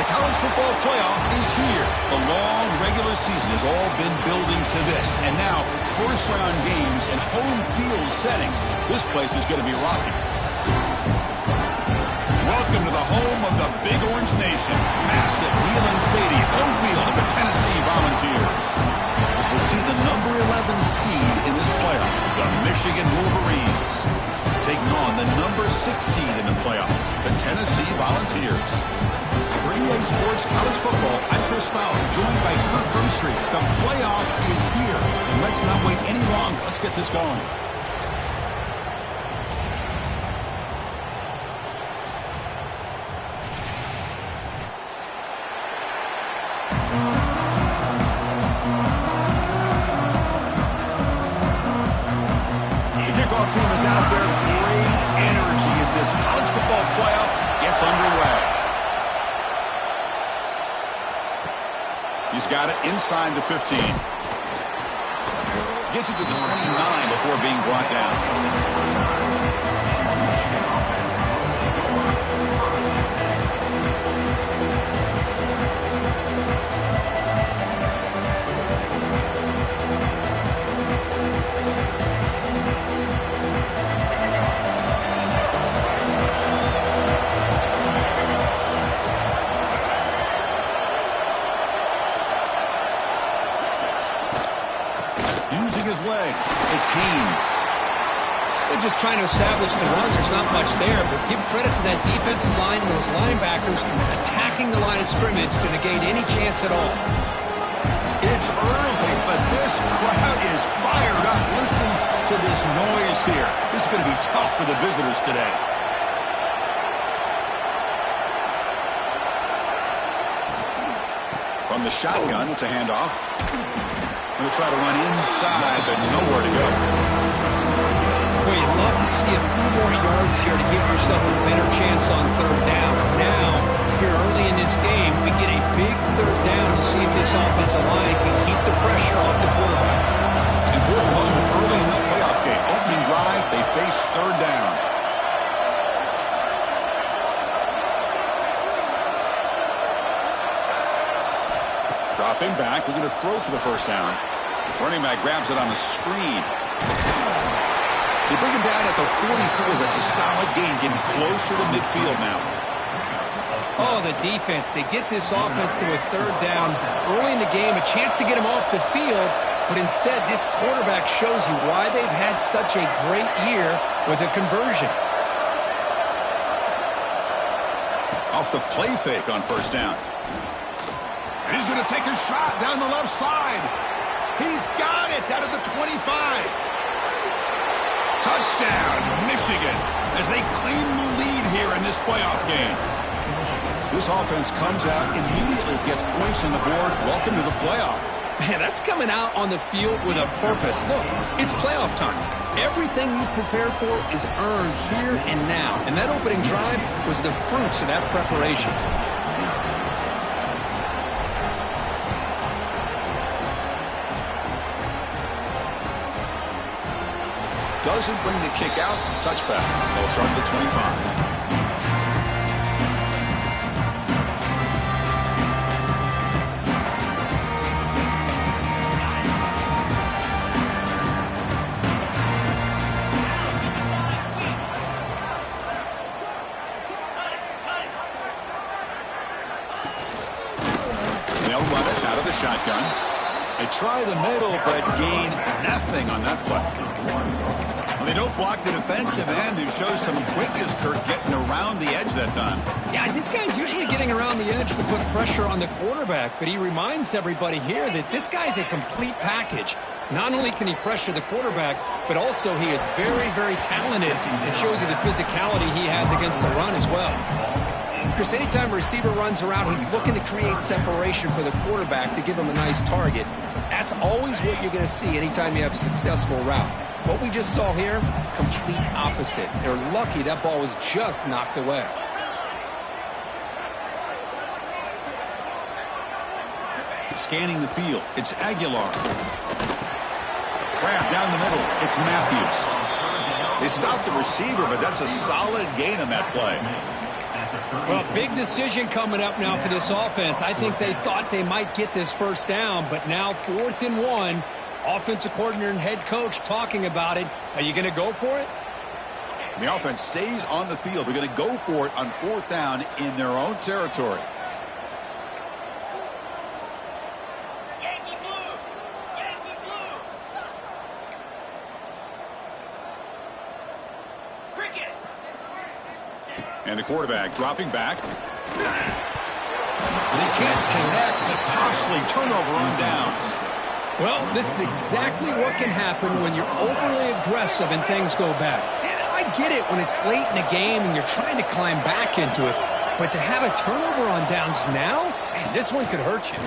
college football playoff is here. The long regular season has all been building to this. And now, first-round games and home field settings. This place is going to be rocking. Welcome to the home of the Big Orange Nation. Massive Neyland Stadium, home field of the Tennessee Volunteers. As we'll see the number 11 seed in this playoff, the Michigan Wolverines, taking on the number 6 seed in the playoff, the Tennessee Volunteers. For EA Sports College Football, I'm Chris Fowler, joined by Kirk Hermstreet. The playoff is here, and let's not wait any longer. Let's get this going. Team is out there. Great energy as this college football playoff gets underway. He's got it inside the 15. Gets it to the 29 before being brought down. His legs. It's Haynes. They're just trying to establish the run. There's not much there, but give credit to that defensive line and those linebackers attacking the line of scrimmage to negate any chance at all. It's early, but this crowd is fired up. Listen to this noise here. This is going to be tough for the visitors today. From the shotgun, it's a handoff. He'll try to run inside, but nowhere to go. Boy, you'd love to see a few more yards here to give yourself a better chance on third down. Now, here early in this game, we get a big third down to see if this offensive line can keep the pressure off the quarterback. Important moment early in this playoff game. Opening drive, they face third down. Dropping back, looking to throw for the first down. Running back grabs it on the screen. They bring him down at the 44. That's a solid gain, getting closer to midfield now. Oh, the defense. They get this offense to a third down early in the game, a chance to get him off the field, but instead this quarterback shows you why they've had such a great year with a conversion. Off the play fake on first down. And he's going to take a shot down the left side. He's got it out of the 25. Touchdown, Michigan, as they claim the lead here in this playoff game. This offense comes out, immediately gets points on the board. Welcome to the playoff. Man, that's coming out on the field with a purpose. Look, it's playoff time. Everything you prepare for is earned here and now. And that opening drive was the fruits of that preparation. Doesn't bring the kick out. Touchback. They'll start at the 25. They'll run it out of the shotgun. They try the middle, but gain nothing on that play. They don't block the defensive end, who shows some quickness, Kirk, getting around the edge that time. Yeah, this guy's usually getting around the edge to put pressure on the quarterback, but he reminds everybody here that this guy's a complete package. Not only can he pressure the quarterback, but also he is very, very talented and shows you the physicality he has against the run as well. Chris, anytime a receiver runs around, he's looking to create separation for the quarterback to give him a nice target. That's always what you're going to see anytime you have a successful route. What we just saw here, complete opposite. They're lucky that ball was just knocked away. Scanning the field, it's Aguilar. Grab down the middle, it's Matthews. They stopped the receiver, but that's a solid gain on that play. Well, big decision coming up now for this offense. I think they thought they might get this first down, but now 4th and 1. Offensive coordinator and head coach talking about it. Are you going to go for it? The offense stays on the field. They're going to go for it on 4th down in their own territory. And the quarterback dropping back. They can't connect. A costly turnover on downs. Well, this is exactly what can happen when you're overly aggressive and things go bad. And I get it when it's late in the game and you're trying to climb back into it. But to have a turnover on downs now, man, this one could hurt you.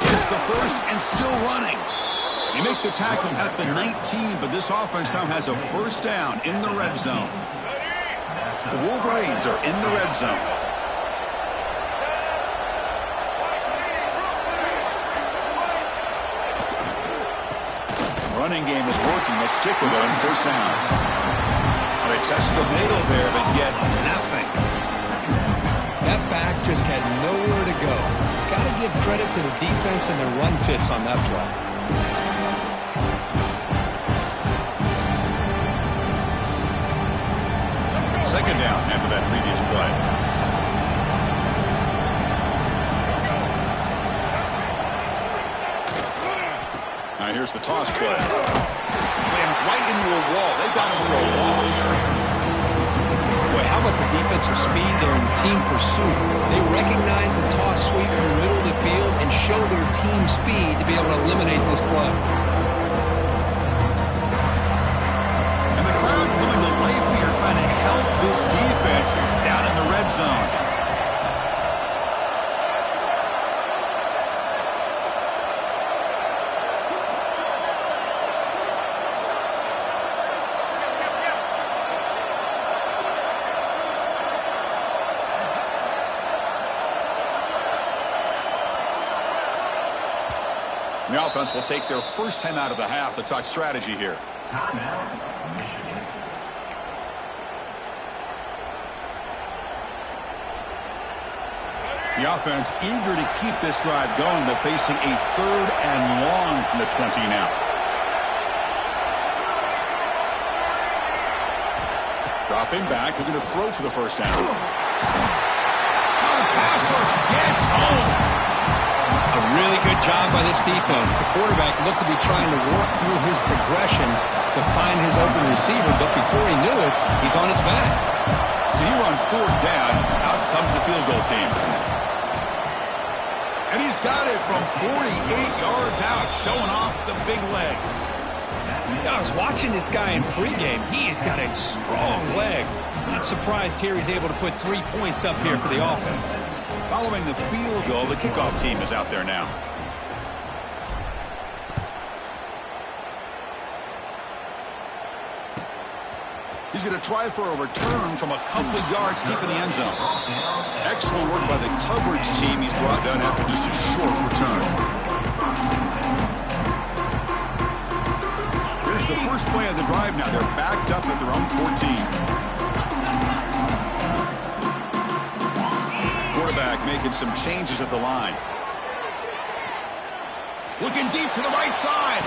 It's the first and still running. You make the tackle at the 19, but this offense now has a first down in the red zone. The Wolverines are in the red zone. Running game is working. They'll stick with it on first down. They test the middle there, but get nothing. That back just had nowhere to go. Got to give credit to the defense and their run fits on that play. Second down after that previous play. Now here's the toss play. Slams right into a wall. They've got him for a loss. Boy, how about the defensive speed there in team pursuit? They recognize the toss sweep from the middle of the field and show their team speed to be able to eliminate this play. And the crowd coming to life here trying to help this defense down in the red zone. The offense will take their first time out of the half to talk strategy here. The offense eager to keep this drive going, but facing a 3rd and long from the 20 now. Dropping back, looking to throw for the first down. Pass rush gets home. A really good job by this defense. The quarterback looked to be trying to work through his progressions to find his open receiver, but before he knew it, he's on his back. So here on 4th down, out comes the field goal team. And he's got it from 48 yards out, showing off the big leg. I was watching this guy in pregame. He has got a strong leg. Not surprised here he's able to put 3 points up here for the offense. Following the field goal, the kickoff team is out there now. He's going to try for a return from a couple of yards deep in the end zone. Excellent work by the coverage team he's brought down after just a short return. Here's the first play of the drive now. They're backed up at their own 14. Quarterback making some changes at the line. Looking deep to the right side.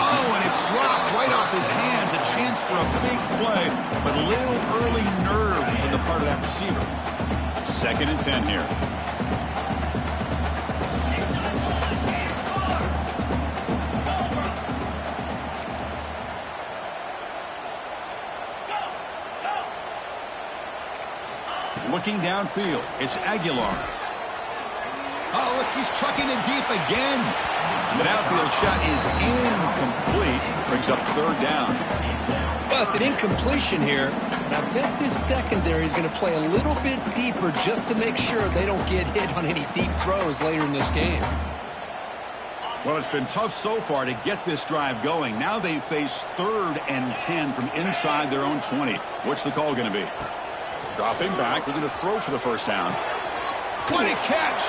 Oh, and it's dropped right off his hands. A chance for a big play, but a little early nerves on the part of that receiver. 2nd and 10 here. Looking downfield, it's Aguilar. Oh, look, he's trucking it deep again. The downfield shot is incomplete. Brings up 3rd down. Well, it's an incompletion here, and I bet this secondary is going to play a little bit deeper just to make sure they don't get hit on any deep throws later in this game. Well, it's been tough so far to get this drive going. Now they face 3rd and 10 from inside their own 20. What's the call going to be? Dropping back, looking to throw for the first down. What a catch!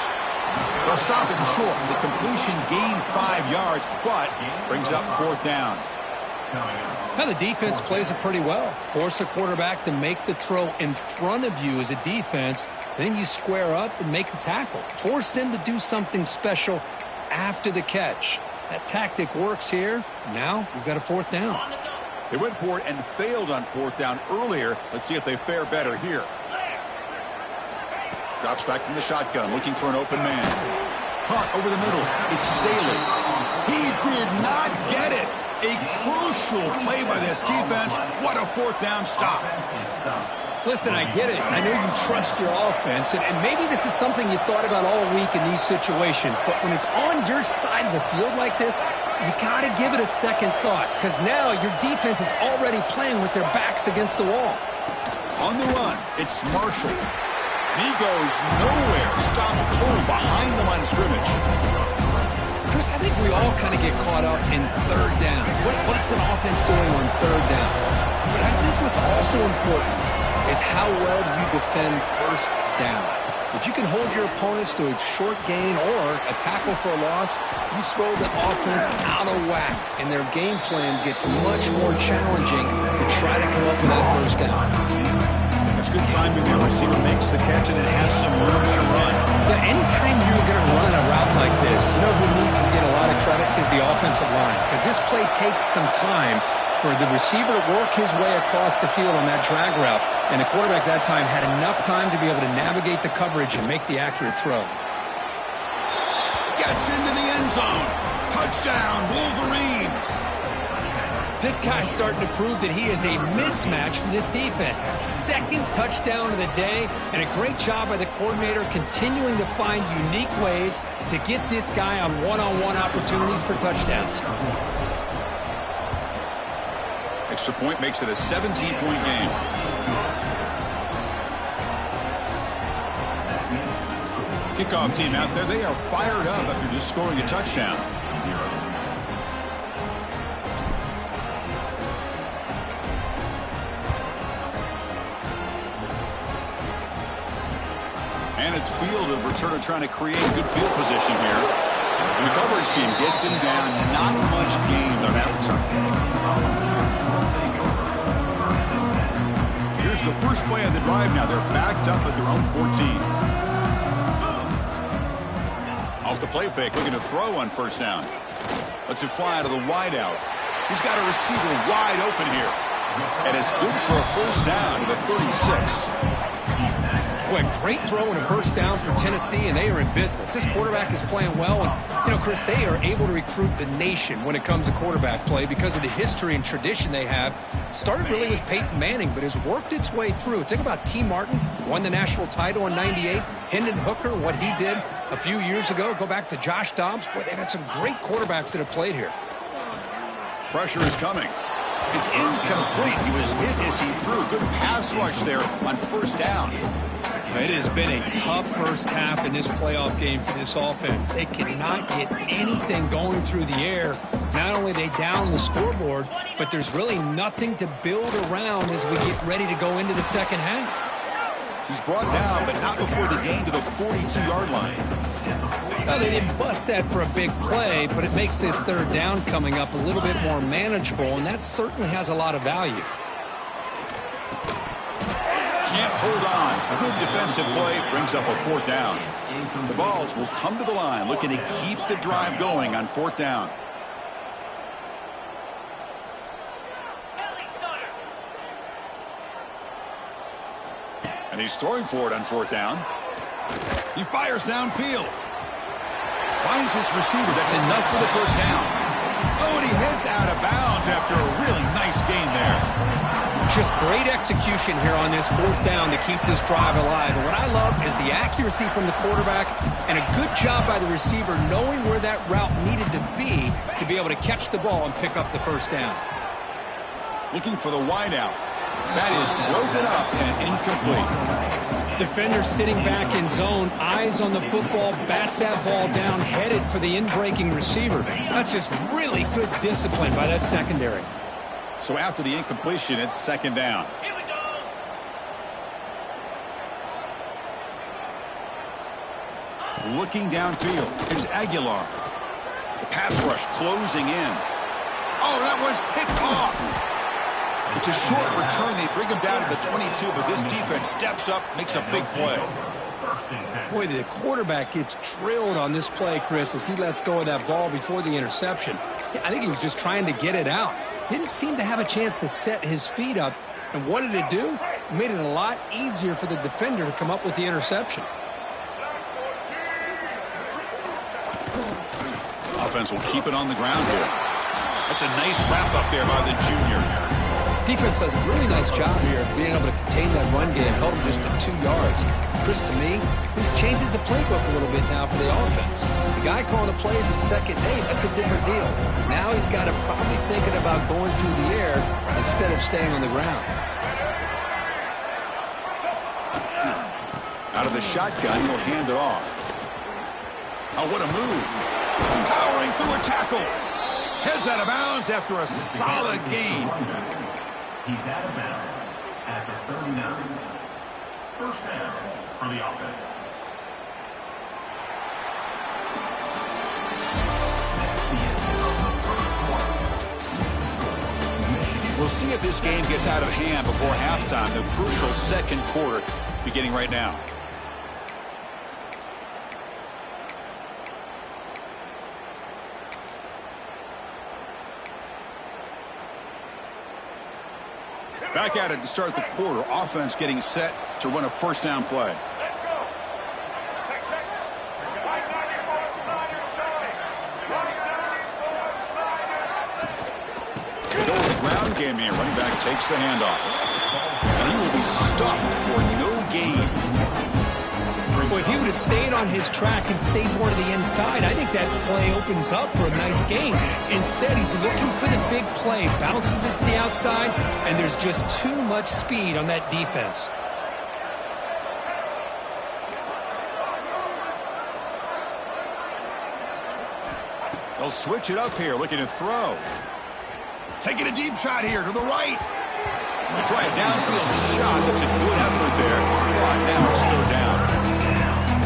They'll stop it short. The completion gained 5 yards, but brings up 4th down. Now the defense plays it pretty well. Force the quarterback to make the throw in front of you as a defense. Then you square up and make the tackle. Force them to do something special after the catch. That tactic works here. Now we've got a fourth down. They went for it and failed on fourth down earlier. Let's see if they fare better here. Drops back from the shotgun, looking for an open man. Caught over the middle. It's Staley. He did not get it. A crucial play by this defense. What a fourth down stop. Listen, I get it. I know you trust your offense, and maybe this is something you thought about all week in these situations, but when it's on your side of the field like this, you got to give it a second thought, because now your defense is already playing with their backs against the wall. On the run, it's Marshall. He goes nowhere. Stop cold behind the line of scrimmage. Chris, I think we all kind of get caught up in third down. What's an offense doing on third down? But I think what's also important is how well you defend first down. If you can hold your opponents to a short gain or a tackle for a loss, you throw the offense out of whack, and their game plan gets much more challenging to try to come up with that first down. That's good timing there. Receiver makes the catch and then has some room to run. Yeah, anytime you're going to run a route like this, you know who needs to get a lot of credit is the offensive line. Because this play takes some time for the receiver to work his way across the field on that drag route. And the quarterback that time had enough time to be able to navigate the coverage and make the accurate throw. Gets into the end zone. Touchdown, Wolverines. This guy's starting to prove that he is a mismatch for this defense. Second touchdown of the day, and a great job by the coordinator continuing to find unique ways to get this guy on one-on-one opportunities for touchdowns. Extra point makes it a 17-point game. Kickoff team out there, they are fired up after just scoring a touchdown. And it's field of returner trying to create good field position here. And the coverage team gets him down. Not much gain on that return. Here's the first play of the drive now. They're backed up at their own 14. Off the play fake, looking to throw on first down. Lets it fly to the wide out. He's got a receiver wide open here. And it's good for a first down to the 36. Boy, great throw and a first down for Tennessee, and they are in business. This quarterback is playing well, and, you know, Chris, they are able to recruit the nation when it comes to quarterback play because of the history and tradition they have. Started really with Peyton Manning, but has worked its way through. Think about T. Martin, won the national title in '98. Hendon Hooker, what he did a few years ago. Go back to Josh Dobbs. Boy, they've had some great quarterbacks that have played here. Pressure is coming. It's incomplete. He was hit as he threw. Good pass rush there on first down. It has been a tough first half in this playoff game for this offense. They cannot get anything going through the air. Not only are they down the scoreboard, but there's really nothing to build around as we get ready to go into the second half. He's brought down, but not before the gain to the 42-yard line. Now, they didn't bust that for a big play, but it makes this third down coming up a little bit more manageable, and that certainly has a lot of value. Can't hold on. Good defensive play brings up a fourth down. The Vols will come to the line looking to keep the drive going on fourth down. And he's throwing for it on fourth down. He fires downfield. Finds his receiver. That's enough for the first down. Oh, and he heads out of bounds after a really nice gain there. Just great execution here on this fourth down to keep this drive alive. And what I love is the accuracy from the quarterback and a good job by the receiver knowing where that route needed to be able to catch the ball and pick up the first down. Looking for the wide out. That is broken up and incomplete. Defender sitting back in zone, eyes on the football, bats that ball down, headed for the in-breaking receiver. That's just really good discipline by that secondary. So after the incompletion, it's second down. Here we go. Looking downfield, it's Aguilar. The pass rush closing in. Oh, that one's picked off. It's a short return. They bring him down to the 22, but this defense steps up, makes a big play. Boy, the quarterback gets drilled on this play, Chris, as he lets go of that ball before the interception. I think he was just trying to get it out. Didn't seem to have a chance to set his feet up. And what did it do? It made it a lot easier for the defender to come up with the interception. Offense will keep it on the ground here. That's a nice wrap up there by the junior. Defense does a really nice job here of being able to contain that run game, held him just to 2 yards. Chris, to me, this changes the playbook a little bit now for the offense. The guy calling the plays at second day, that's a different deal. Now he's got to probably thinking about going through the air instead of staying on the ground. Out of the shotgun, he'll hand it off. Oh, what a move. Powering through a tackle. Heads out of bounds after a solid gain. He's out of bounds at the 39. First down for the offense. We'll see if this game gets out of hand before halftime. The crucial second quarter beginning right now. Back at it to start the quarter. Offense getting set to run a first down play. Let's go. Check. They go with the ground game here. Running back takes the handoff. And he will be stuffed for no gain. Well, if he would have stayed on his track and stayed more to the inside, I think that play opens up for a nice gain. Instead, he's looking for the big play, bounces it to the outside, and there's just too much speed on that defense. They'll switch it up here, looking to throw. Taking a deep shot here to the right. They try a downfield shot. That's a good effort there. But now it's third down.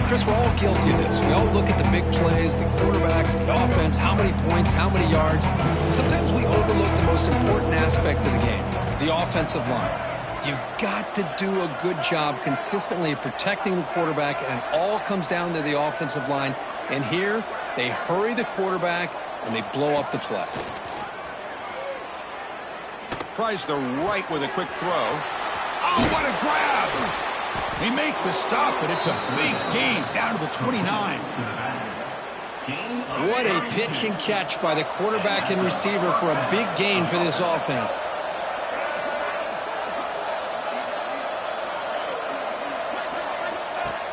Chris, we're all guilty of this. We all look at the big plays, the quarterbacks, the offense, how many points, how many yards. Sometimes we overlook the most important aspect of the game, the offensive line. You've got to do a good job consistently protecting the quarterback, and it all comes down to the offensive line. And here, they hurry the quarterback, and they blow up the play. Tries the right with a quick throw. Oh, what a grab! They make the stop, but it's a big gain down to the 29. What a pitch and catch by the quarterback and receiver for a big gain for this offense.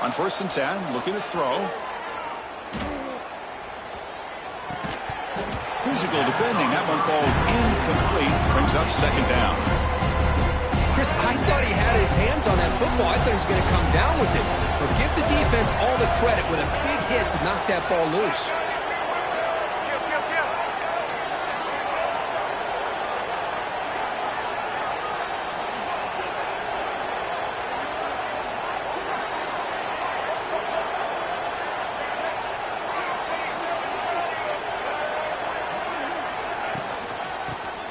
On 1st and 10, looking to throw. Physical defending. That one falls incomplete. Brings up second down. Chris, I thought he had his hands on that football. I thought he was going to come down with it. But give the defense all the credit with a big hit to knock that ball loose.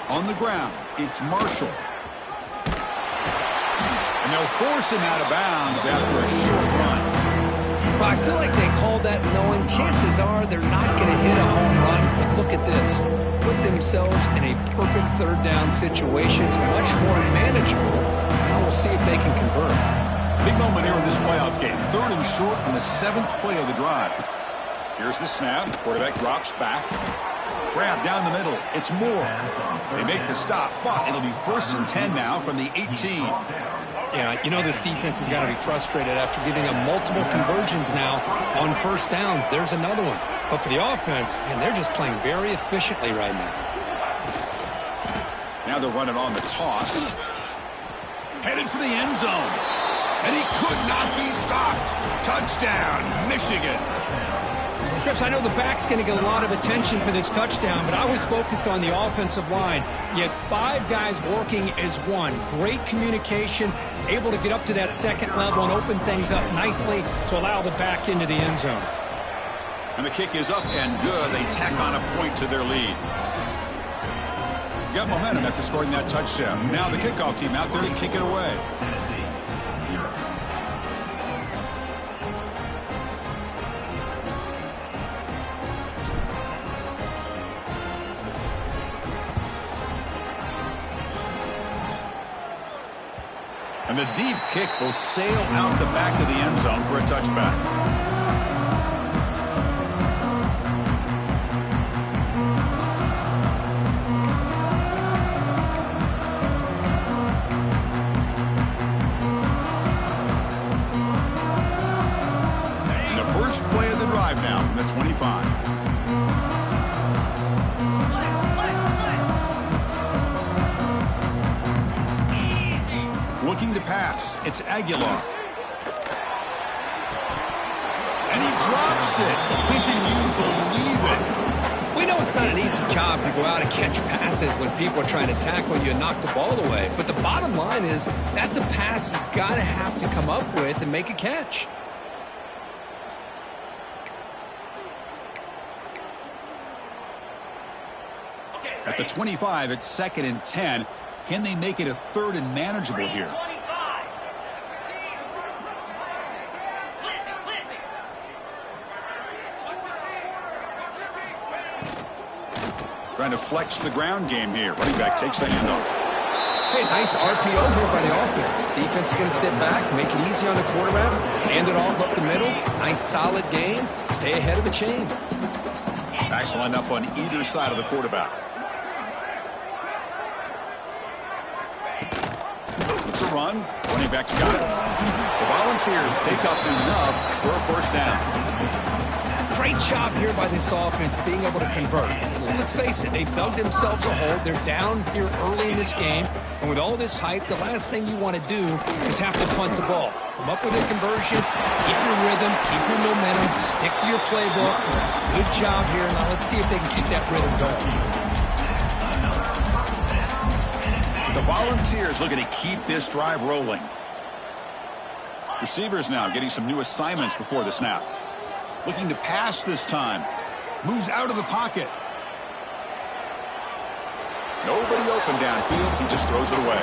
On the ground, it's Marshall. And they'll force him out of bounds after a short run. Well, I feel like they called that knowing chances are they're not going to hit a home run. But look at this. Put themselves in a perfect third down situation. It's much more manageable. Now we'll see if they can convert. Big moment here in this playoff game. 3rd and short on the 7th play of the drive. Here's the snap. Quarterback drops back. Grab down the middle. It's Moore. They make the stop, but it'll be 1st and 10 now from the 18. Yeah, you know this defense has got to be frustrated after giving them multiple conversions now on first downs. There's another one. But for the offense, man, they're just playing very efficiently right now. Now they're running on the toss. Headed for the end zone. And he could not be stopped. Touchdown, Michigan. Chris, I know the back's going to get a lot of attention for this touchdown, but I was focused on the offensive line. You had 5 guys working as one. Great communication, able to get up to that second level and open things up nicely to allow the back into the end zone. And the kick is up and good. They tack on a point to their lead. Got momentum after scoring that touchdown. Now the kickoff team out there to kick it away. Tennessee, 0. And the deep kick will sail out the back of the end zone for a touchback. First play of the drive now from the 25. Looking to pass. It's Aguilar. And he drops it. Can you believe it? We know it's not an easy job to go out and catch passes when people are trying to tackle you and knock the ball away. But the bottom line is that's a pass you gotta have to come up with and make a catch. At the 25, it's 2nd and 10. Can they make it a 3rd and manageable here? Trying to flex the ground game here. Running back takes the handoff. Hey, nice RPO here by the offense. Defense is going to sit back, make it easy on the quarterback, hand it off up the middle. Nice solid game. Stay ahead of the chains. Backs lined up on either side of the quarterback. It's a run. Running back's got it. The Volunteers pick up enough for a first down. Great job here by this offense being able to convert. Let's face it, they've dug themselves a hole. They're down here early in this game. And with all this hype, the last thing you want to do is have to punt the ball. Come up with a conversion, keep your rhythm, keep your momentum, stick to your playbook. Good job here. Now let's see if they can keep that rhythm going. The Volunteers looking to keep this drive rolling. Receivers now getting some new assignments before the snap. Looking to pass this time. Moves out of the pocket. Nobody open downfield. He just throws it away.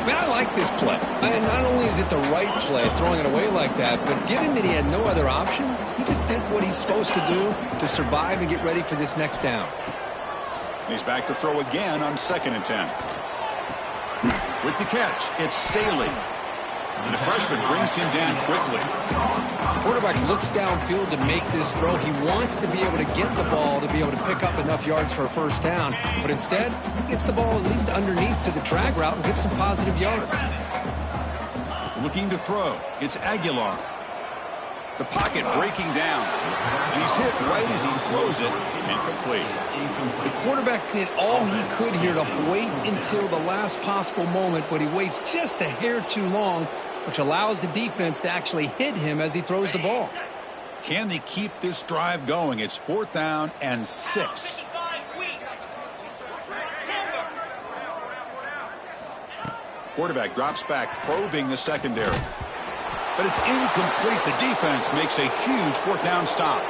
Man, I like this play. And not only is it the right play, throwing it away like that, but given that he had no other option, he just did what he's supposed to do to survive and get ready for this next down. He's back to throw again on 2nd and 10. With the catch, it's Staley. And the freshman brings him down quickly. The quarterback looks downfield to make this throw. He wants to be able to get the ball to be able to pick up enough yards for a first down. But instead, he gets the ball at least underneath to the drag route and gets some positive yards. Looking to throw. It's Aguilar. The pocket breaking down. And he's hit right as he throws it. Incomplete. The quarterback did all he could here to wait until the last possible moment, but he waits just a hair too long, which allows the defense to actually hit him as he throws the ball. Can they keep this drive going? It's 4th down and 6. Quarterback drops back, probing the secondary. But it's incomplete. The defense makes a huge 4th down stop.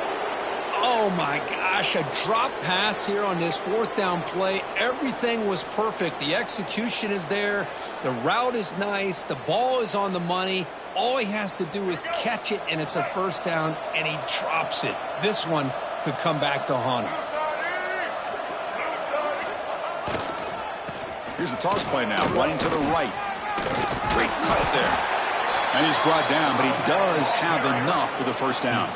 Oh, my gosh, a drop pass here on this 4th down play. Everything was perfect. The execution is there. The route is nice. The ball is on the money. All he has to do is catch it, and it's a first down, and he drops it. This one could come back to haunt him. Here's the toss play now, running to the right. Great cut there. And he's brought down, but he does have enough for the first down.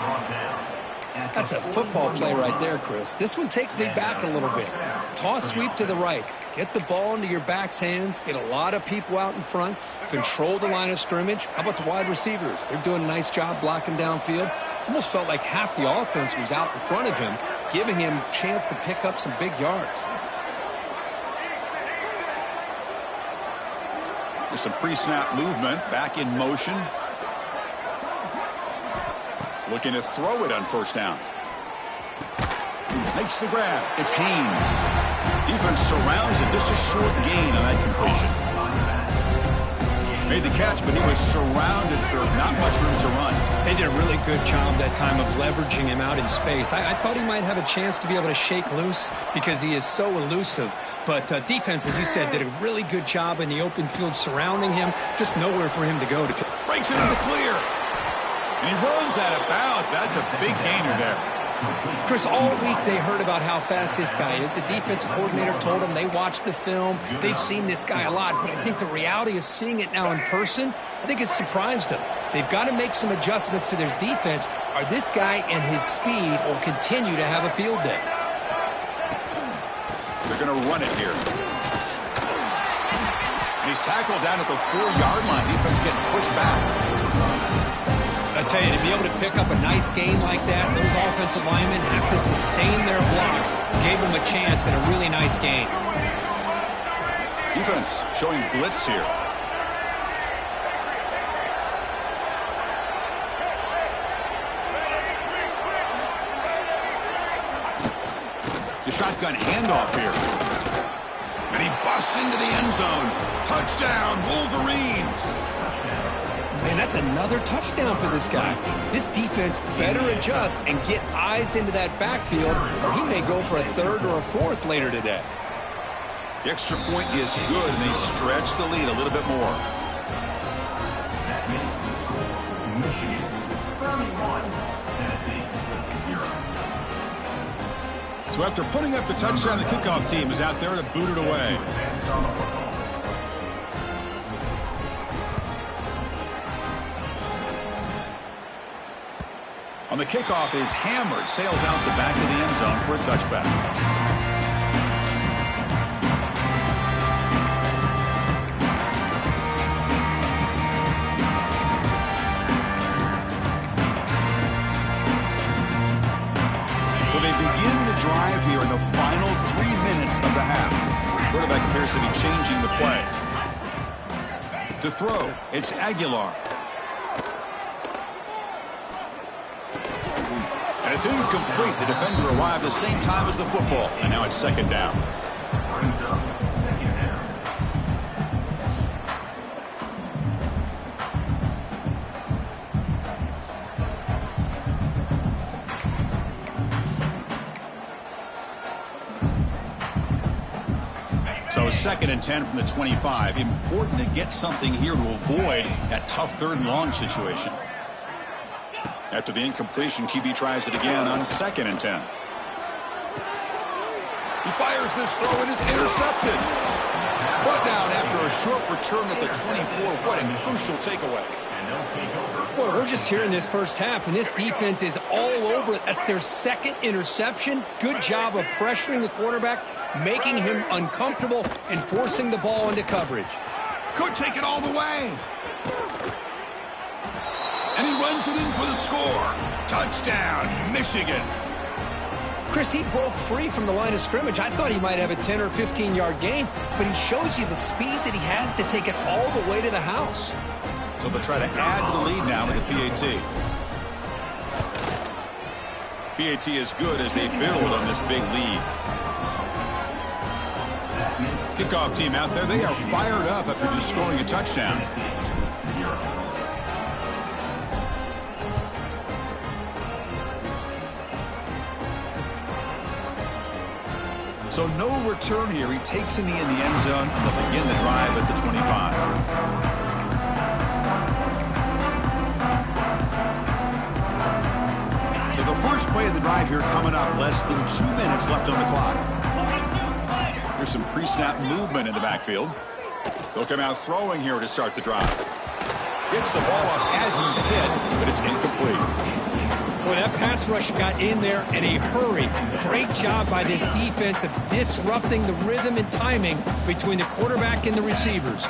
That's a football play right there, Chris. This one takes me back a little bit. Toss sweep to the right. Get the ball into your back's hands. Get a lot of people out in front. Control the line of scrimmage. How about the wide receivers? They're doing a nice job blocking downfield. Almost felt like half the offense was out in front of him, giving him a chance to pick up some big yards. There's some pre-snap movement, back in motion. Looking to throw it on first down. Makes the grab. It's Haynes. Defense surrounds him. Just a short gain on that completion. Made the catch, but he was surrounded for not much room to run. They did a really good job that time of leveraging him out in space. I thought he might have a chance to be able to shake loose because he is so elusive. But defense, as you said, did a really good job in the open field surrounding him. Just nowhere for him to go. Breaks it in the clear. And he runs out of bounds. That's a big gainer there. Chris, all week they heard about how fast this guy is. The defensive coordinator told them they watched the film. They've seen this guy a lot. But I think the reality of seeing it now in person, I think it's surprised them. They've got to make some adjustments to their defense, or this guy and his speed will continue to have a field day. They're going to run it here. And he's tackled down at the 4-yard line. Defense getting pushed back. I tell you, to be able to pick up a nice game like that, those offensive linemen have to sustain their blocks. Gave them a chance in a really nice game. Defense showing blitz here. The shotgun handoff here. And he busts into the end zone. Touchdown, Wolverines. Man, that's another touchdown for this guy. This defense better adjust and get eyes into that backfield, or he may go for a third or a fourth later today. The extra point is good, and they stretch the lead a little bit more. That makes the score Michigan 31, Tennessee 0. So after putting up the touchdown, the kickoff team is out there to boot it away. On the kickoff is hammered, sails out the back of the end zone for a touchback. So they begin the drive here in the final 3 minutes of the half. Quarterback appears to be changing the play. To throw, it's Aguilar. And it's incomplete. The defender arrived the same time as the football. And now it's second down. Brings up second down. So 2nd and 10 from the 25. Important to get something here to avoid that tough 3rd and long situation. After the incompletion, QB tries it again on 2nd and 10. He fires this throw and it's intercepted. Brought down after a short return at the 24. What a crucial takeaway. Boy, we're just here in this first half, and this defense is all over it. That's their 2nd interception. Good job of pressuring the quarterback, making him uncomfortable, and forcing the ball into coverage. Could take it all the way. And he runs it in for the score. Touchdown, Michigan. Chris, he broke free from the line of scrimmage. I thought he might have a 10 or 15-yard gain, but he shows you the speed that he has to take it all the way to the house. So they'll try to add to the lead now with the PAT. PAT is good as they build on this big lead. Kickoff team out there, they are fired up after just scoring a touchdown. So no return here. He takes it in the end zone, and they'll begin the drive at the 25. So the first play of the drive here coming up, less than 2 minutes left on the clock. There's some pre-snap movement in the backfield. They'll come out throwing here to start the drive. Gets the ball off as he's hit, but it's incomplete. Well, that pass rush got in there in a hurry. Great job by this defense of disrupting the rhythm and timing between the quarterback and the receivers.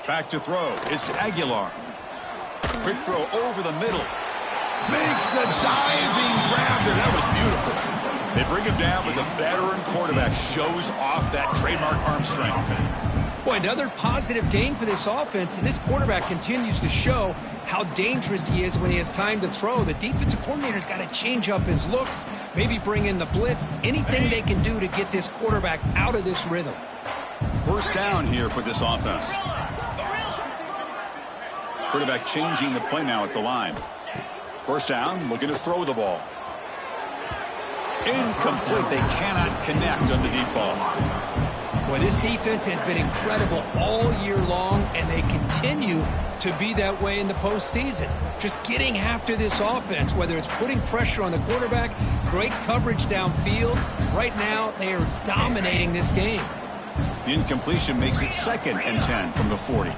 Back to throw. It's Aguilar. Quick throw over the middle. Makes a diving grab there. That was beautiful. They bring him down, but the veteran quarterback shows off that trademark arm strength. Boy, another positive game for this offense, and this quarterback continues to show how dangerous he is when he has time to throw. The defensive coordinator's got to change up his looks, maybe bring in the blitz, anything they can do to get this quarterback out of this rhythm. First down here for this offense. Quarterback changing the play now at the line. First down, looking to throw the ball. Incomplete. They cannot connect on the deep ball. Well, this defense has been incredible all year long, and they continue to be that way in the postseason. Just getting after this offense, whether it's putting pressure on the quarterback, great coverage downfield. Right now, they are dominating this game. The incompletion makes it 2nd and 10 from the 40.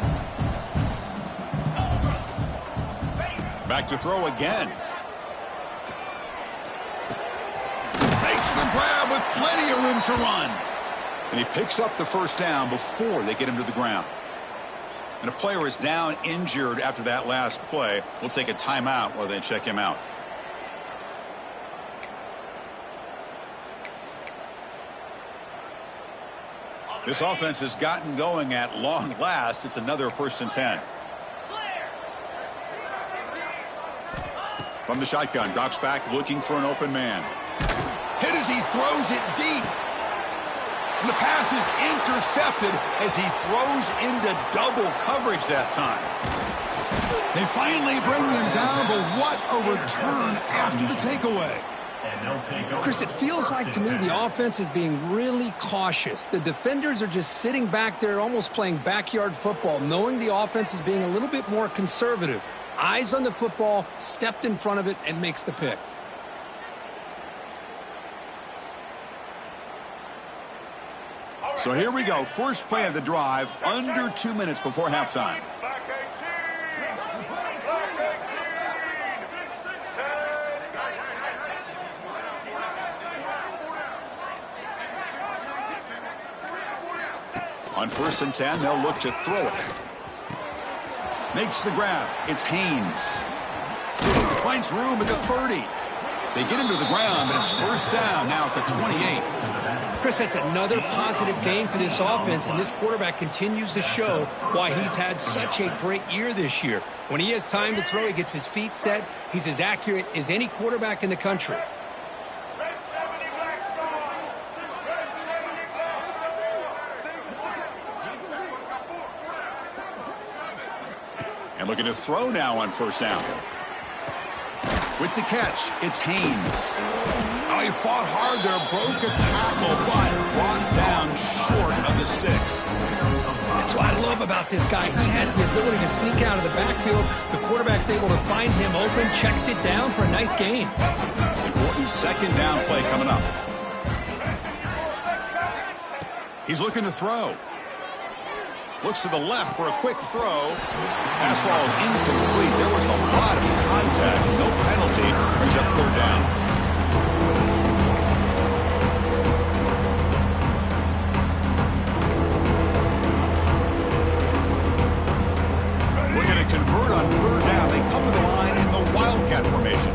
Back to throw again. Makes the grab with plenty of room to run. And he picks up the first down before they get him to the ground. And a player is down injured after that last play. We'll take a timeout while they check him out. This offense has gotten going at long last. It's another 1st and 10. From the shotgun, drops back looking for an open man. Hit as he throws it deep. And the pass is intercepted as he throws into double coverage that time. They finally bring him down, but what a return after the takeaway. Chris, it feels like to me the offense is being really cautious. The defenders are just sitting back there almost playing backyard football, knowing the offense is being a little bit more conservative. Eyes on the football, stepped in front of it, and makes the pick. So here we go. First play of the drive, under 2 minutes before halftime. On 1st and 10, they'll look to throw it. Makes the grab. It's Haynes. Finds room at the 30. They get him to the ground, but it's first down now at the 28. Chris, that's another positive game for this offense, and this quarterback continues to show why he's had such a great year this year. When he has time to throw, he gets his feet set. He's as accurate as any quarterback in the country. And looking to throw now on first down. With the catch, it's Haynes. Oh, he fought hard there, broke a tackle, but brought down short of the sticks. That's what I love about this guy. He has the ability to sneak out of the backfield. The quarterback's able to find him open, checks it down for a nice gain. Important 2nd down play coming up. He's looking to throw. Looks to the left for a quick throw. Pass ball is incomplete. There was a lot of contact. No penalty. Brings up 3rd down. Looking to convert on 3rd down. They come to the line in the Wildcat formation.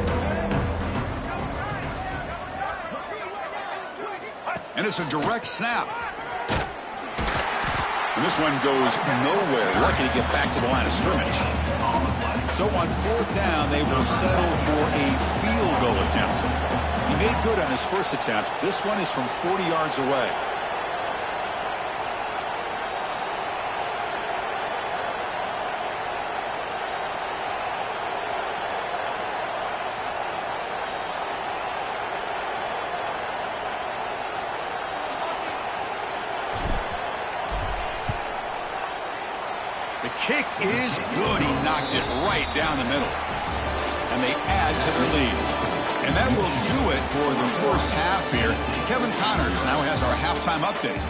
And it's a direct snap. And this one goes nowhere. Lucky to get back to the line of scrimmage. So on 4th down, they will settle for a field goal attempt. He made good on his first attempt. This one is from 40 yards away. The kick is good. He knocked it right down the middle. And they add to their lead. And that will do it for the first half here. Kevin Connors now has our halftime update.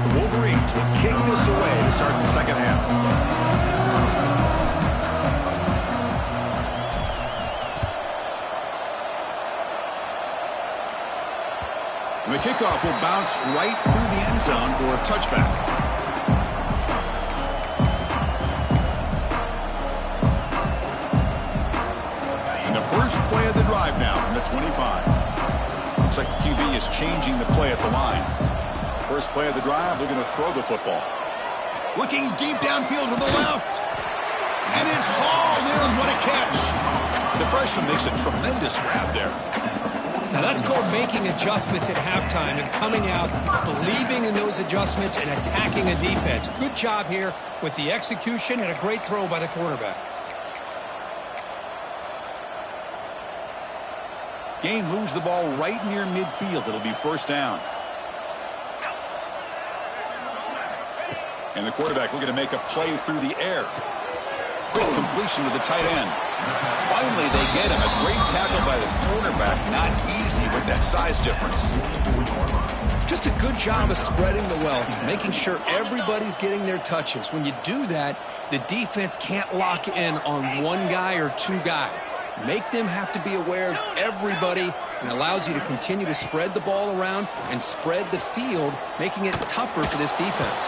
The Wolverines will kick this away to start the second half. The kickoff will bounce right through the end zone for a touchback. And the first play of the drive now from the 25. Looks like the QB is changing the play at the line. First play of the drive, they're going to throw the football. Looking deep downfield to the left. And it's hauled in. What a catch. The freshman makes a tremendous grab there. Now That's called making adjustments at halftime and coming out, believing in those adjustments and attacking a defense. Good job here with the execution and a great throw by the quarterback. Gain moves the ball right near midfield. It'll be first down. And the quarterback looking to make a play through the air. Quick completion to the tight end. Finally, they get him. A great tackle by the quarterback. Not easy with that size difference. Just a good job of spreading the wealth, making sure everybody's getting their touches. When you do that, the defense can't lock in on one guy or two guys. Make them have to be aware of everybody, and allows you to continue to spread the ball around and spread the field, making it tougher for this defense.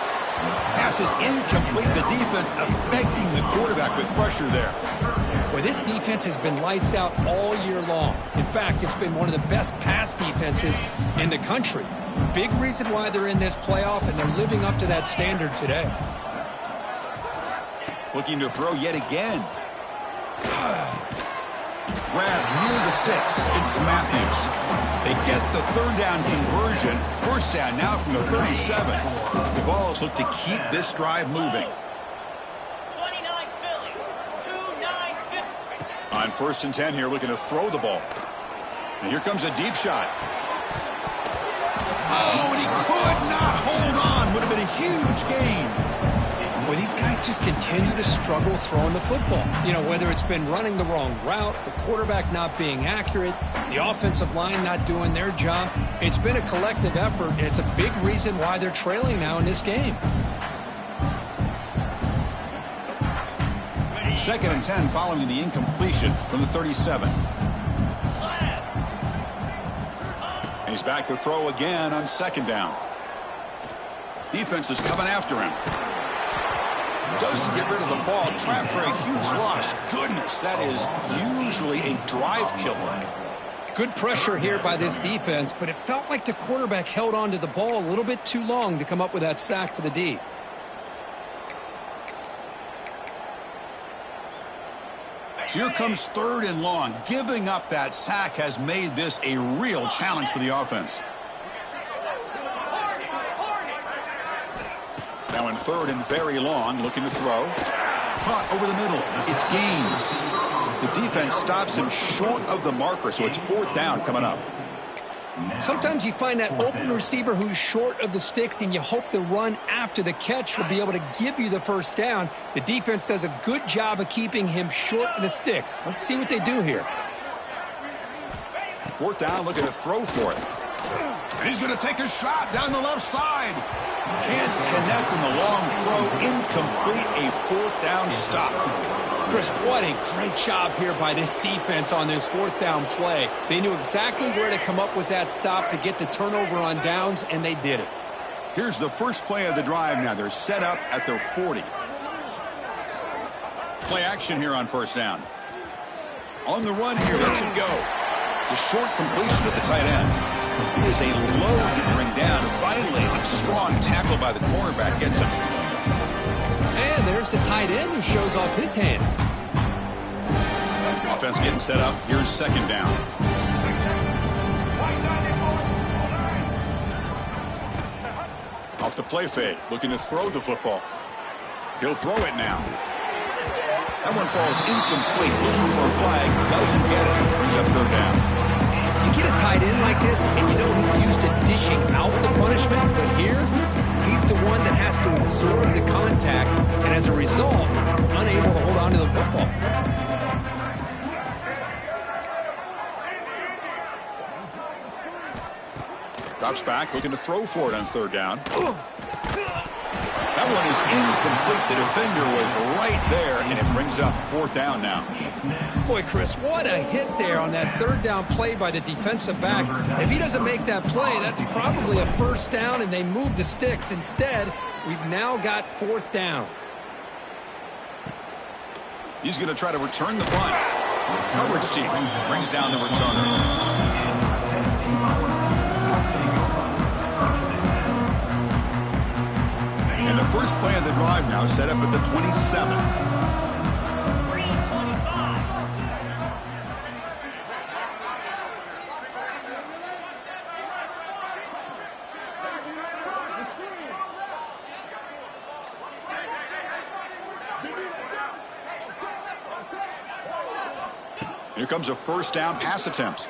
Pass is incomplete. The defense affecting the quarterback with pressure there. Well, this defense has been lights out all year long. In fact, it's been one of the best pass defenses in the country. Big reason why they're in this playoff, and they're living up to that standard today. Looking to throw yet again. Grab near the sticks. It's Matthews. They get the third down conversion. First down now from the 37. The Vols look to keep this drive moving. 29 Philly. 2-9 Philly. On 1st and 10 here, looking to throw the ball. And here comes a deep shot. Oh, and he could not hold on. Would have been a huge gain. Well, these guys just continue to struggle throwing the football. You know, whether it's been running the wrong route, the quarterback not being accurate, the offensive line not doing their job. It's been a collective effort, and it's a big reason why they're trailing now in this game. 2nd and 10 following the incompletion from the 37. And he's back to throw again on 2nd down. Defense is coming after him. Doesn't get rid of the ball. Trapped for a huge loss. Goodness, that is usually a drive killer. Good pressure here by this defense, but it felt like the quarterback held on to the ball a little bit too long to come up with that sack for the D. So here comes 3rd and long. Giving up that sack has made this a real challenge for the offense. Now in 3rd and very long, looking to throw. Caught over the middle. It's Gaines. The defense stops him short of the marker, so it's 4th down coming up. Sometimes you find that open receiver who's short of the sticks, and you hope the run after the catch will be able to give you the first down. The defense does a good job of keeping him short of the sticks. Let's see what they do here. 4th down, looking to throw for it. And he's going to take a shot down the left side. Can't connect in the long throw. Incomplete. A 4th down stop. Chris, what a great job here by this defense on this 4th down play. They knew exactly where to come up with that stop to get the turnover on downs, and they did it. Here's the first play of the drive now. They're set up at their 40. Play action here on 1st down. On the run here, lets it go. The short completion to the tight end. It is a load to bring down. And finally, a strong tackle by the cornerback gets him. And there's the tight end who shows off his hands. Offense getting set up. Here's 2nd down. Off the play fake. Looking to throw the football. He'll throw it now. That one falls incomplete. Looking for a flag. Doesn't get it. Brings up 3rd down. You get a tight end like this, and you know he's used to dishing out the punishment, but here, he's the one that has to absorb the contact, and as a result, he's unable to hold on to the football. Drops back, looking to throw for it on 3rd down. That one is incomplete. The defender was right there, and it brings up 4th down now. Boy, Chris, what a hit there on that 3rd down play by the defensive back. If he doesn't make that play, that's probably a 1st down, and they move the sticks. Instead, we've now got 4th down. He's going to try to return the punt. Coverage team brings down the returner. And the first play of the drive now set up at the 27. Here comes a first down pass attempt.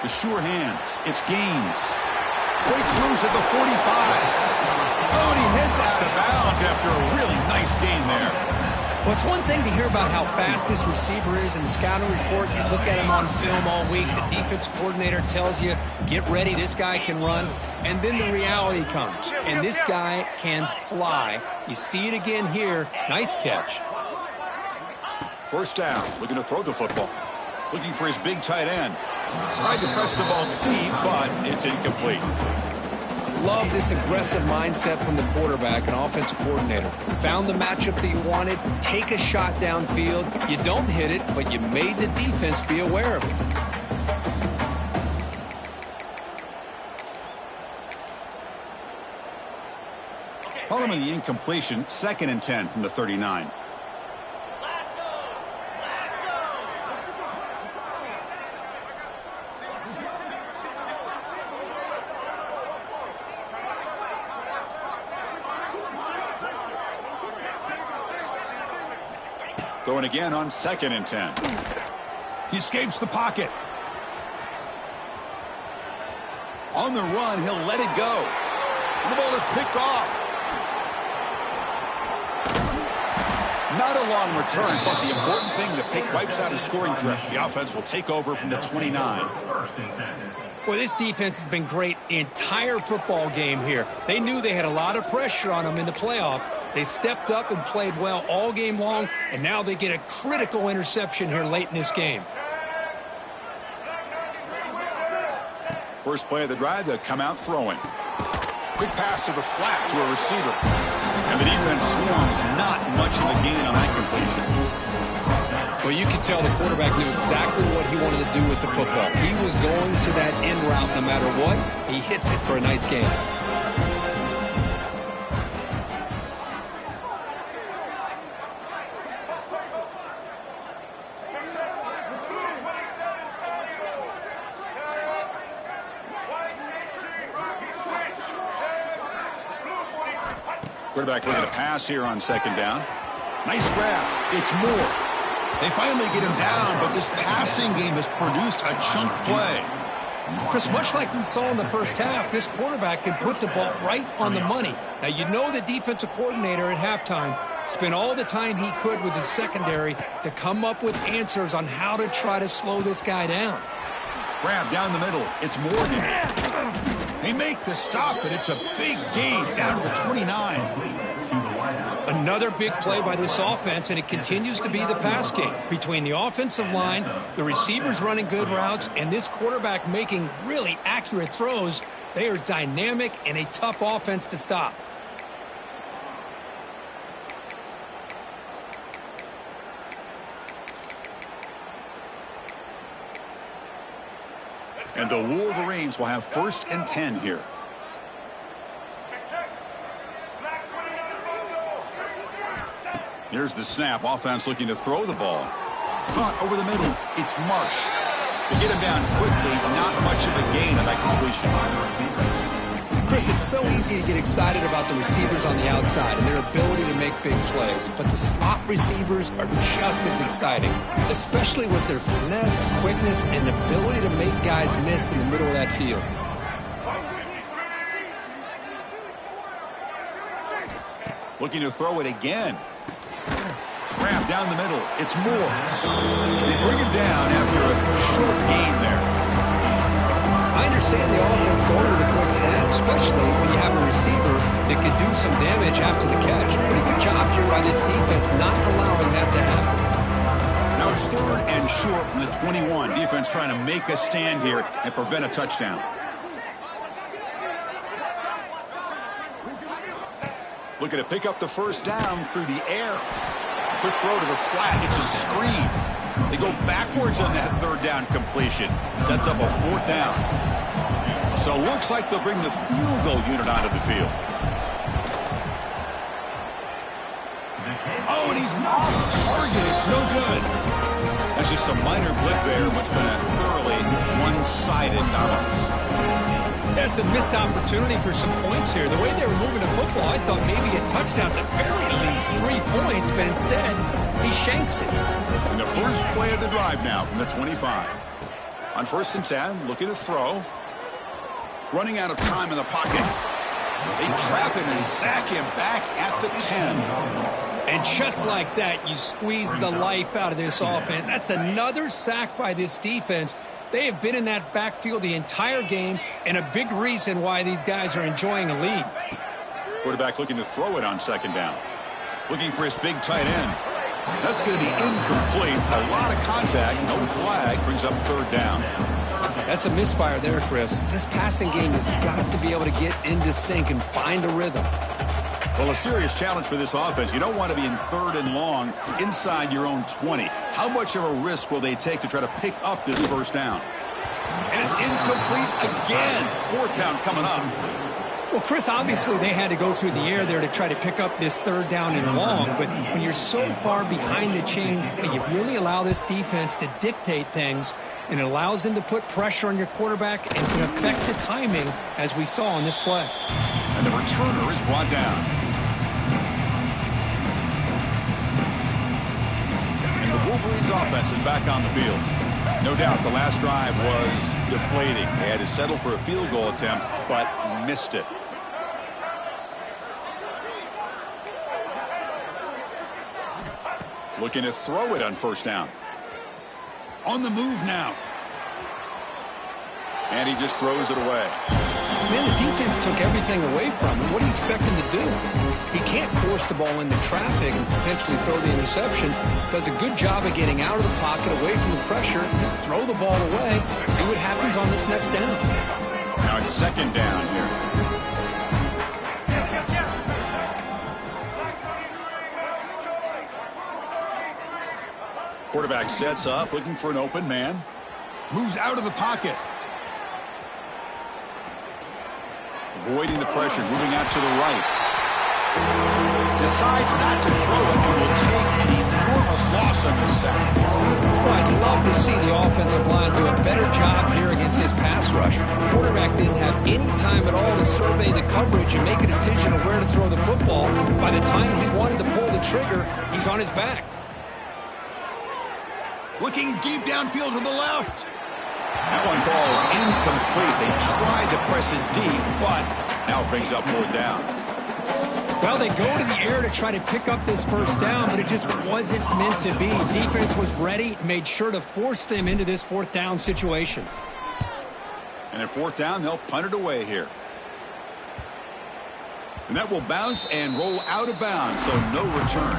The sure hands. It's Gaines. Breaks loose at the 45. Oh, and he heads out of bounds after a really nice gain there. Well, it's one thing to hear about how fast this receiver is in the scouting report. You look at him on film all week. The defense coordinator tells you, get ready, this guy can run. And then the reality comes, and this guy can fly. You see it again here. Nice catch. First down, looking to throw the football. Looking for his big tight end. Tried to press the ball deep, but it's incomplete. Love this aggressive mindset from the quarterback and offensive coordinator. Found the matchup that you wanted, take a shot downfield. You don't hit it, but you made the defense be aware of it. Following the incompletion, 2nd and 10 from the 39. Throwing again on 2nd and 10. He escapes the pocket. On the run, he'll let it go. The ball is picked off. Not a long return, but the important thing, the pick wipes out his scoring threat. The offense will take over from the 29. Well, this defense has been great the entire football game here. They knew they had a lot of pressure on them in the playoff. They stepped up and played well all game long, and now they get a critical interception here late in this game. First play of the drive, they'll come out throwing. Quick pass to the flat to a receiver. And the defense swarms, not much of a gain on that completion. Well, you can tell the quarterback knew exactly what he wanted to do with the football. He was going to that end route no matter what. He hits it for a nice gain. Quarterback looking to pass here on 2nd down. Nice grab. It's Moore. They finally get him down, but this passing game has produced a chunk play. Chris, much like we saw in the first half, this quarterback can put the ball right on the money. Now, you know the defensive coordinator at halftime spent all the time he could with his secondary to come up with answers on how to try to slow this guy down. Grab down the middle. It's Morgan. They make the stop, but it's a big gain down to the 29. Another big play by this offense, and it continues to be the pass game. Between the offensive line, the receivers running good routes, and this quarterback making really accurate throws, they are dynamic and a tough offense to stop. And the Wolverines will have 1st and 10 here. Here's the snap. Offense looking to throw the ball. Caught over the middle. It's Marsh. To get him down quickly, not much of a gain on that completion. Chris, it's so easy to get excited about the receivers on the outside and their ability to make big plays, but the slot receivers are just as exciting, especially with their finesse, quickness, and ability to make guys miss in the middle of that field. Looking to throw it again. Grab down the middle. It's Moore. They bring him down after a short gain there. I understand the offense going with a quick snap, especially when you have a receiver that could do some damage after the catch. Pretty good job here by this defense not allowing that to happen. Now it's 3rd and short from the 21. Defense trying to make a stand here and prevent a touchdown. Looking to pick up the first down through the air. Quick throw to the flat. It's a screen. They go backwards on that 3rd down completion. Sets up a 4th down. So looks like they'll bring the field goal unit onto the field. Oh, and he's off target. It's no good. That's just a minor blip there. What's been a thoroughly one-sided dominance. That's a missed opportunity for some points here. The way they were moving the football, I thought maybe a touchdown, at the very least 3 points, but instead he shanks it. And the first play of the drive now from the 25. On 1st and 10, looking to throw. Running out of time in the pocket. They trap him and sack him back at the 10. And just like that, you squeeze the life out of this offense. That's another sack by this defense. They have been in that backfield the entire game, and a big reason why these guys are enjoying a lead. Quarterback looking to throw it on 2nd down. Looking for his big tight end. That's going to be incomplete. A lot of contact. No flag. Brings up 3rd down. That's a misfire there, Chris. This passing game has got to be able to get into sync and find a rhythm. Well, a serious challenge for this offense. You don't want to be in 3rd and long inside your own 20. How much of a risk will they take to try to pick up this 1st down? And it's incomplete again. 4th down coming up. Well, Chris, obviously they had to go through the air there to try to pick up this 3rd down and long, but when you're so far behind the chains, you really allow this defense to dictate things, and it allows them to put pressure on your quarterback and can affect the timing, as we saw on this play. And the returner is brought down. And the Wolverines offense is back on the field. No doubt the last drive was deflating. They had to settle for a field goal attempt, but missed it. Looking to throw it on 1st down. On the move now. And he just throws it away. Man, the defense took everything away from him. What do you expect him to do? He can't force the ball into traffic and potentially throw the interception. Does a good job of getting out of the pocket, away from the pressure. Just throw the ball away. See what happens on this next down. Now it's 2nd down here. Quarterback sets up, looking for an open man. Moves out of the pocket. Avoiding the pressure, moving out to the right. Decides not to throw it and will take an enormous loss on this sack. Well, I'd love to see the offensive line do a better job here against this pass rush. The quarterback didn't have any time at all to survey the coverage and make a decision of where to throw the football. By the time he wanted to pull the trigger, he's on his back. Looking deep downfield to the left. That one falls incomplete. They tried to press it deep, but now it brings up 4th down. Well, they go to the air to try to pick up this 1st down, but it just wasn't meant to be. Defense was ready, made sure to force them into this 4th down situation. And at 4th down, they'll punt it away here. And that will bounce and roll out of bounds, so no return.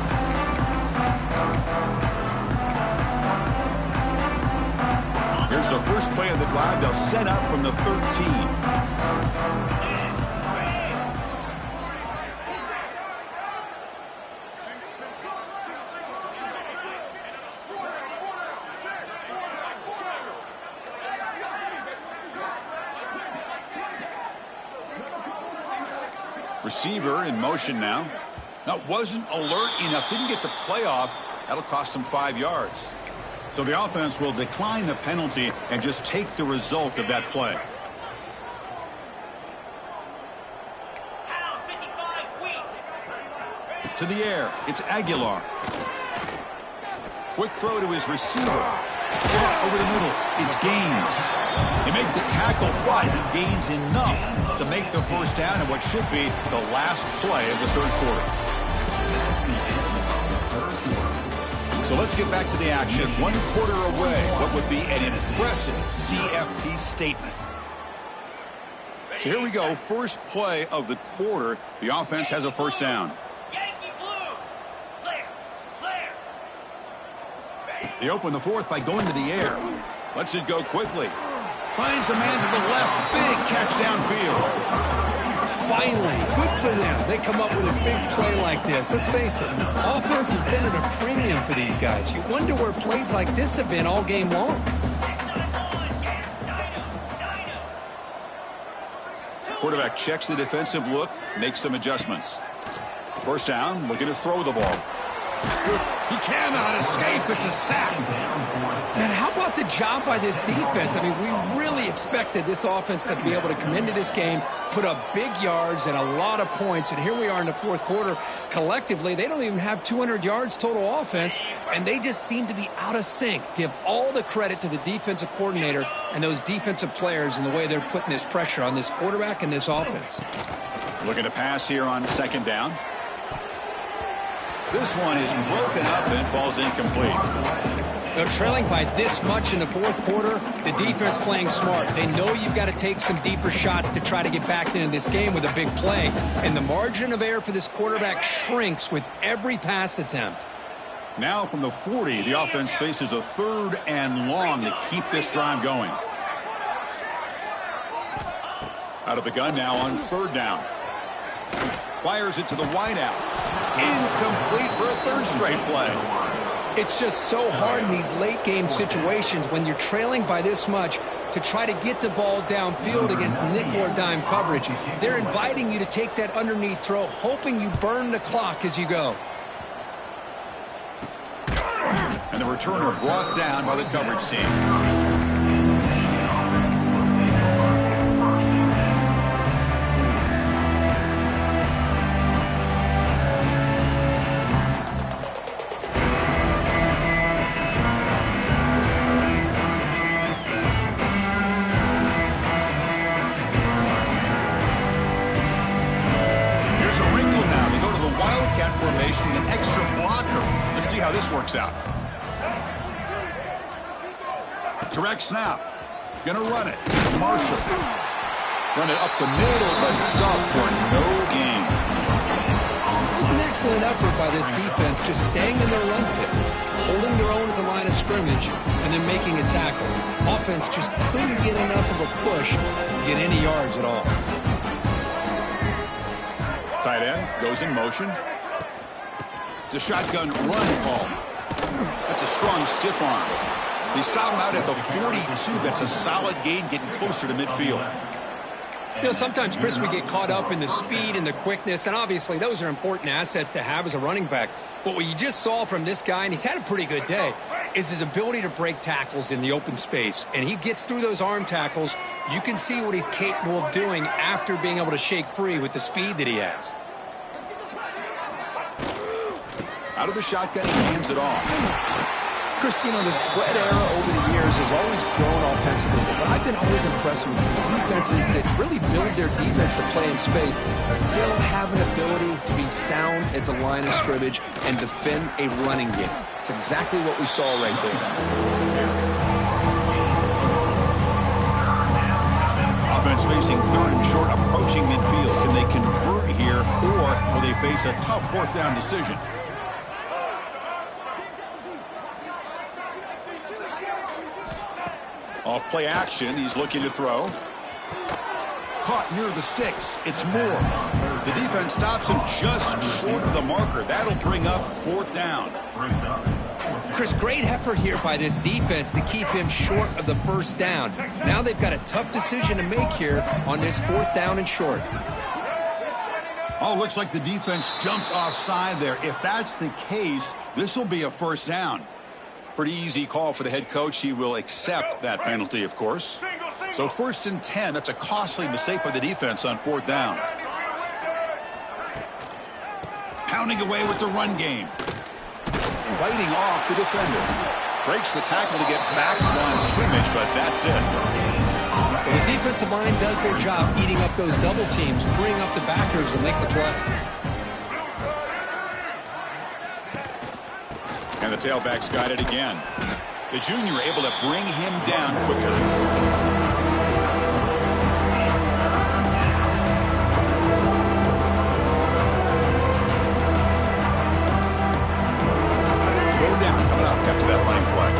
Here's the first play of the drive. They'll set up from the 13. Receiver in motion now. That wasn't alert enough. Didn't get the play off. That'll cost him 5 yards. So the offense will decline the penalty and just take the result of that play. To the air, it's Aguilar. Quick throw to his receiver. Over the middle, it's Gaines. They make the tackle, but he gains enough to make the 1st down in what should be the last play of the 3rd quarter. So let's get back to the action. 1 quarter away. What would be an impressive CFP statement. So here we go. First play of the quarter. The offense has a 1st down. Yankee blue. Clear. Clear. They open the 4th by going to the air. Lets it go quickly. Finds a man to the left. Big catch downfield. Finally, good for them. They come up with a big play like this. Let's face it, offense has been at a premium for these guys. You wonder where plays like this have been all game long. Quarterback checks the defensive look, makes some adjustments. 1st down, looking to throw the ball. He cannot escape. It's a sack. Man, how about the job by this defense? I mean, we really expected this offense to be able to come into this game, put up big yards and a lot of points, and here we are in the fourth quarter. Collectively, they don't even have 200 yards total offense, and they just seem to be out of sync. Give all the credit to the defensive coordinator and those defensive players in the way they're putting this pressure on this quarterback and this offense. Looking to pass here on second down. This one is broken up and falls incomplete. They're trailing by this much in the fourth quarter. The defense playing smart. They know you've got to take some deeper shots to try to get back into this game with a big play. And the margin of error for this quarterback shrinks with every pass attempt. Now from the 40, the offense faces a 3rd and long to keep this drive going. Out of the gun now on 3rd down. Fires it to the wideout. Incomplete for a 3rd straight play. It's just so hard in these late game situations when you're trailing by this much to try to get the ball downfield against nickel or dime coverage. They're inviting you to take that underneath throw, hoping you burn the clock as you go. And the returner brought down by the coverage team. Formation with an extra blocker. Let's see how this works out. Direct snap. Gonna run it. Marshall. Run it up the middle, but stuffed for no gain. It was an excellent effort by this defense, just staying in their run fits, holding their own at the line of scrimmage, and then making a tackle. Offense just couldn't get enough of a push to get any yards at all. Tight end goes in motion. It's a shotgun run call. That's a strong stiff arm. They stop him out at the 42. That's a solid gain, getting closer to midfield. You know, sometimes, Chris, we get caught up in the speed and the quickness, and obviously those are important assets to have as a running back. But what you just saw from this guy, and he's had a pretty good day, is his ability to break tackles in the open space. And he gets through those arm tackles. You can see what he's capable of doing after being able to shake free with the speed that he has. Out of the shotgun, he hands it off. Chris, you know, the spread era over the years has always grown offensively, but I've been always impressed with defenses that really build their defense to play in space, still have an ability to be sound at the line of scrimmage and defend a running game. It's exactly what we saw right there. Offense facing 3rd and short, approaching midfield. Can they convert here, or will they face a tough 4th down decision? Off play action, he's looking to throw. Caught near the sticks. It's Moore. The defense stops him just short of the marker. That'll bring up 4th down. Chris, great effort here by this defense to keep him short of the 1st down. Now they've got a tough decision to make here on this 4th down and short. Oh, looks like the defense jumped offside there. If that's the case, this will be a 1st down. Pretty easy call for the head coach. He will accept that penalty, of course. So 1st and 10. That's a costly mistake by the defense on 4th down. Pounding away with the run game. Fighting off the defender. Breaks the tackle to get back to the line of scrimmage, but that's it. Well, the defensive line does their job eating up those double teams, freeing up the backers to make the play. And the tailback's got it again. The junior able to bring him down quickly. Third down coming up after that running play.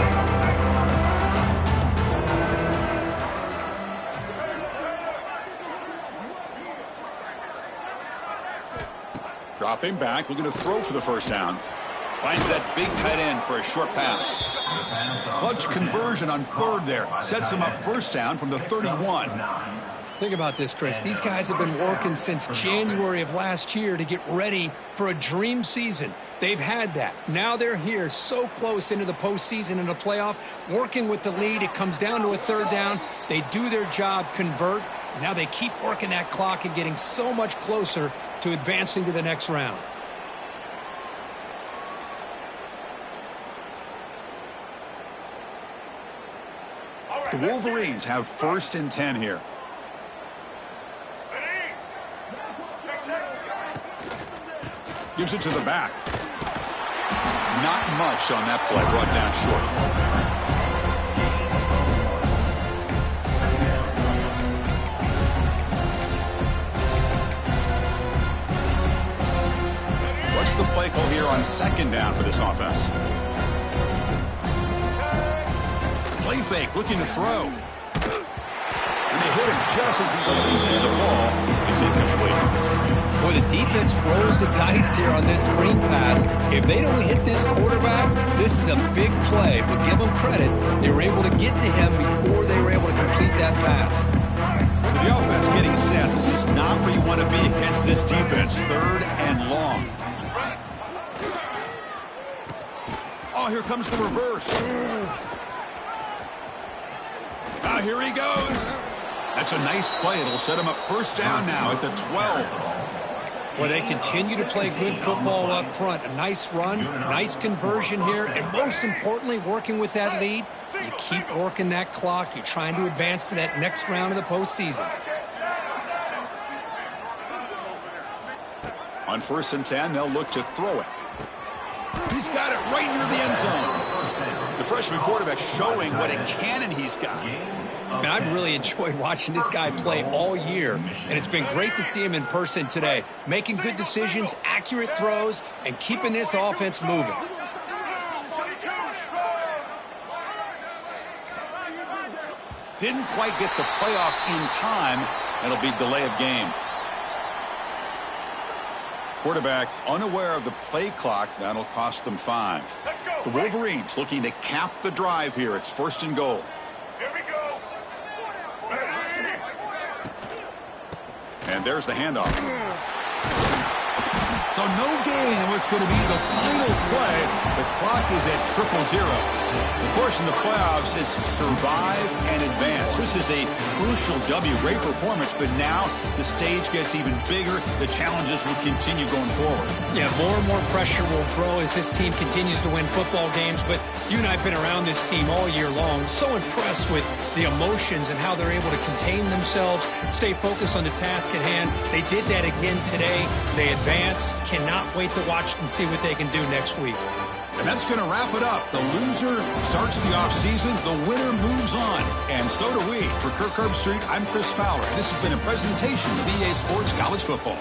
Dropping back, looking to throw for the 1st down. Finds that big tight end for a short pass. Clutch conversion on 3rd there. Sets him up 1st down from the 31. Think about this, Chris. These guys have been working since January of last year to get ready for a dream season. They've had that. Now they're here so close into the postseason and the playoff, working with the lead. It comes down to a third down. They do their job, convert. And now they keep working that clock and getting so much closer to advancing to the next round. The Wolverines have 1st and 10 here. Gives it to the back. Not much on that play, brought down short. What's the play call here on 2nd down for this offense? Play fake, looking to throw. And they hit him just as he releases the ball. It's incomplete. Boy, the defense rolls the dice here on this screen pass. If they don't hit this quarterback, this is a big play. But give them credit. They were able to get to him before they were able to complete that pass. So the offense getting set. This is not where you want to be against this defense. 3rd and long. Oh, here comes the reverse. Now here he goes. That's a nice play. It'll set him up 1st down now at the 12. Well, they continue to play good football up front. A nice run, nice conversion here, and most importantly, working with that lead, you keep working that clock. You're trying to advance to that next round of the postseason. On 1st and 10, they'll look to throw it. He's got it right near the end zone. The freshman quarterback showing what a cannon he's got. Man, I've really enjoyed watching this guy play all year, and it's been great to see him in person today, making good decisions, accurate throws, and keeping this offense moving. Didn't quite get the playoff in time. It'll be delay of game. Quarterback unaware of the play clock. That'll cost them 5. The Wolverines looking to cap the drive here. It's 1st and goal. Here we go. And there's the handoff. So no gain in what's going to be the final play. The clock is at 0-0. Of course, in the playoffs, it's survive and advance. This is a crucial W. Great performance, but now the stage gets even bigger. The challenges will continue going forward. Yeah, more and more pressure will grow as this team continues to win football games. But you and I have been around this team all year long. So impressed with the emotions and how they're able to contain themselves, stay focused on the task at hand. They did that again today. They advance. Cannot wait to watch and see what they can do next week. And that's going to wrap it up. The loser starts the offseason. The winner moves on. And so do we. For Kirk Herbstreit, I'm Chris Fowler. This has been a presentation of EA Sports College Football.